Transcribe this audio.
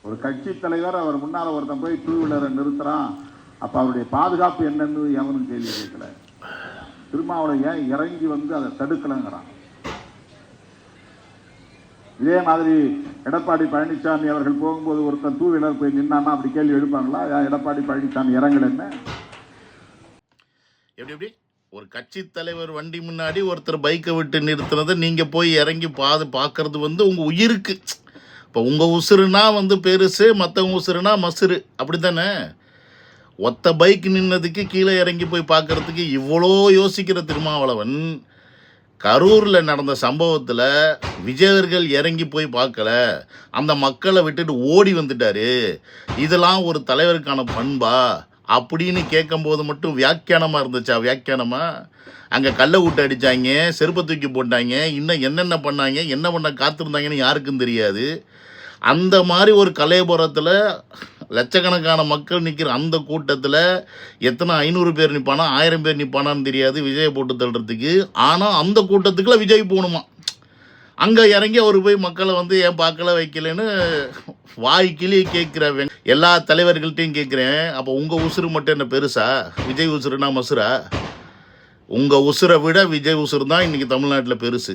ஒரு கட்சி தலைவர் அவர் முன்னால் ஒருத்தன் போய் டூ வீலரை நிறுத்துறான், அப்போ அவருடைய பாதுகாப்பு என்னன்னு எவனும் கேள்வி கேட்கல. திருமாவளவன் ஏன் இறங்கி வந்து அதை தடுக்கலைங்கிறான். இதே மாதிரி எடப்பாடி பழனிசாமி அவர்கள் போகும்போது ஒருத்தன் டூ வீலர் போய் நின்னான்னா அப்படி கேள்வி எழுப்பாங்களா? எடப்பாடி பழனிசாமி இறங்கலன்னு. எப்படி எப்படி ஒரு கட்சி தலைவர் வண்டி முன்னாடி ஒருத்தர் பைக்கை விட்டு நிறுத்துனதை நீங்கள் போய் இறங்கி பார்க்கறது வந்து உங்கள் உயிருக்கு. இப்போ உங்கள் உசுறுனா வந்து பெருசு, மற்றவங்க உசுறுனா மசுறு, அப்படி தானே? ஒத்த பைக் நின்னதுக்கு கீழே இறங்கி போய் பார்க்கறதுக்கு இவ்வளோ யோசிக்கிற திருமாவளவன் கரூரில் நடந்த சம்பவத்தில் விஜயர்கள் இறங்கி போய் பார்க்கல, அந்த மக்களை விட்டுட்டு ஓடி வந்துட்டாரு, இதெல்லாம் ஒரு தலைவருக்கான பண்பா அப்படின்னு கேட்கும்போது மட்டும் வியாக்கியானமாக இருந்துச்சா? வியாக்கியானமாக அங்கே கல்லை விட்டு அடித்தாங்க, செருப்பை தூக்கி போட்டாங்க, இன்னும் என்னென்ன பண்ணாங்க, என்ன பண்ண காத்திருந்தாங்கன்னு யாருக்கும் தெரியாது. அந்த மாதிரி ஒரு கலையபுரத்தில் லட்சக்கணக்கான மக்கள் நிற்கிற அந்த கூட்டத்தில் எத்தனை 500 பேர் நிற்பானா 1000 பேர் நிற்பானான்னு தெரியாது விஜயை போட்டு தள்ளுறதுக்கு. ஆனால் அந்த கூட்டத்துக்குள்ள விஜய் போகணுமா, அங்கே இறங்கி அவர் போய் மக்களை வந்து ஏன் பார்க்கல வைக்கலன்னு வாய்க்கிளி கேட்குறவன் எல்லா தலைவர்கள்ட்டையும் கேட்குறேன். அப்போ உங்கள் உசுறு மட்டும் என்ன பெருசா? விஜய் உசுறுனா மசுரா? உங்கள் உசுரை விட விஜய் உசுறு தான் இன்றைக்கி தமிழ்நாட்டில் பெருசு.